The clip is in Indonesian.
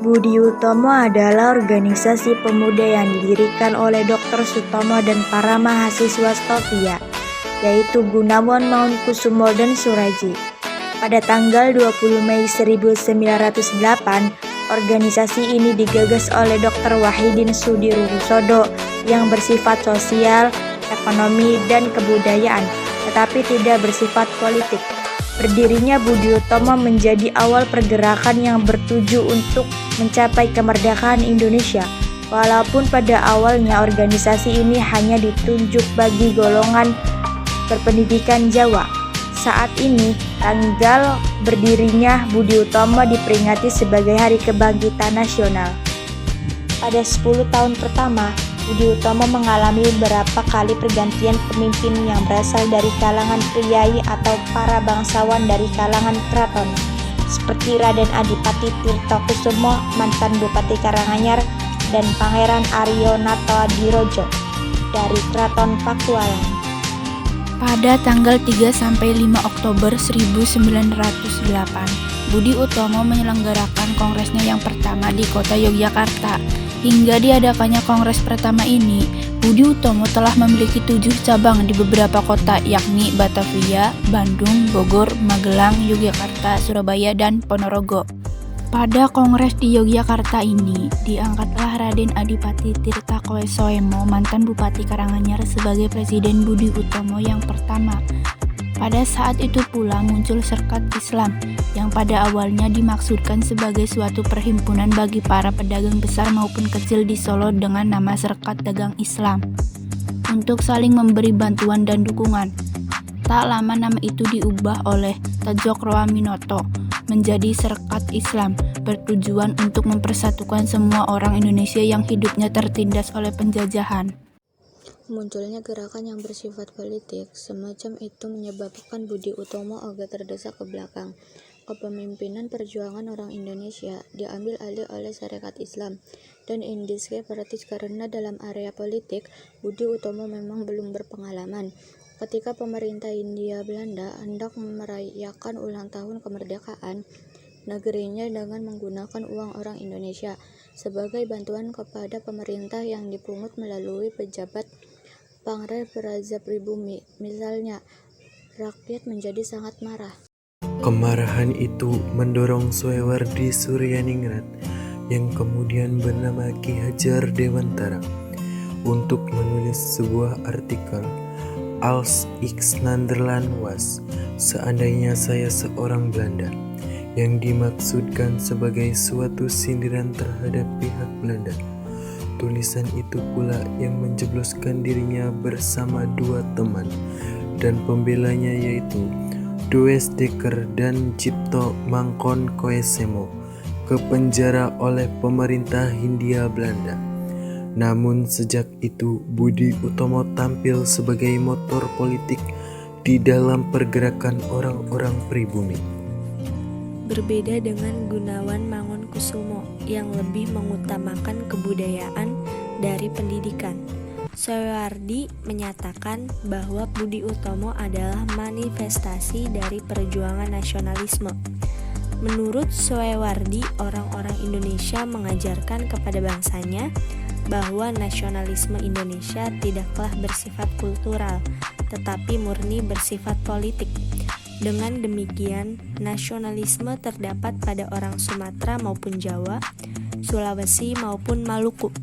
Budi Utomo adalah organisasi pemuda yang didirikan oleh Dr. Sutomo dan para mahasiswa Stovia, yaitu Gunawan Mangunkusumo dan Suraji. Pada tanggal 20 Mei 1908, organisasi ini digagas oleh Dr. Wahidin Sudirohusodo yang bersifat sosial, ekonomi, dan kebudayaan, tetapi tidak bersifat politik. Berdirinya Budi Utomo menjadi awal pergerakan yang bertuju untuk mencapai kemerdekaan Indonesia. Walaupun pada awalnya organisasi ini hanya ditunjuk bagi golongan berpendidikan Jawa. Saat ini, tanggal berdirinya Budi Utomo diperingati sebagai Hari Kebangkitan Nasional. Pada 10 tahun pertama, Budi Utomo mengalami beberapa kali pergantian pemimpin yang berasal dari kalangan priai atau para bangsawan dari kalangan keraton, seperti Raden Adipati Tirtokusumo, mantan Bupati Karanganyar, dan Pangeran Aryo Natodirojo dari Keraton Pakualam. Pada tanggal 3-5 Oktober 1908, Budi Utomo menyelenggarakan kongresnya yang pertama di kota Yogyakarta. Hingga diadakannya kongres pertama ini, Budi Utomo telah memiliki 7 cabang di beberapa kota, yakni Batavia, Bandung, Bogor, Magelang, Yogyakarta, Surabaya, dan Ponorogo. Pada kongres di Yogyakarta ini, diangkatlah Raden Adipati Tirtakoesoemo, mantan Bupati Karanganyar, sebagai Presiden Budi Utomo yang pertama. Pada saat itu pula muncul Serkat Islam, yang pada awalnya dimaksudkan sebagai suatu perhimpunan bagi para pedagang besar maupun kecil di Solo dengan nama Serkat Dagang Islam, untuk saling memberi bantuan dan dukungan. Tak lama nama itu diubah oleh Tjokroaminoto menjadi Serkat Islam, bertujuan untuk mempersatukan semua orang Indonesia yang hidupnya tertindas oleh penjajahan. Munculnya gerakan yang bersifat politik semacam itu menyebabkan Budi Utomo agak terdesak ke belakang. Kepemimpinan perjuangan orang Indonesia diambil alih oleh Sarekat Islam dan Indies Separatis karena dalam area politik Budi Utomo memang belum berpengalaman. Ketika pemerintah Hindia Belanda hendak merayakan ulang tahun kemerdekaan negerinya dengan menggunakan uang orang Indonesia sebagai bantuan kepada pemerintah yang dipungut melalui pejabat Pangre Praja Pribumi, misalnya, rakyat menjadi sangat marah. Kemarahan itu mendorong Soewardi Suryaningrat yang kemudian bernama Ki Hajar Dewantara untuk menulis sebuah artikel, Als ik Nederland was, seandainya saya seorang Belanda, yang dimaksudkan sebagai suatu sindiran terhadap pihak Belanda. Tulisan itu pula yang menjebloskan dirinya bersama 2 teman dan pembelanya, yaitu Douwe Dekker dan Cipto Mangkonkoesemo, ke penjara oleh pemerintah Hindia Belanda. Namun sejak itu Budi Utomo tampil sebagai motor politik di dalam pergerakan orang-orang pribumi. Berbeda dengan Gunawan Mangunkusumo yang lebih mengutamakan kebudayaan dari pendidikan, Soewardi menyatakan bahwa Budi Utomo adalah manifestasi dari perjuangan nasionalisme. Menurut Soewardi, orang-orang Indonesia mengajarkan kepada bangsanya bahwa nasionalisme Indonesia tidaklah bersifat kultural, tetapi murni bersifat politik. Dengan demikian, nasionalisme terdapat pada orang Sumatera maupun Jawa, Sulawesi maupun Maluku.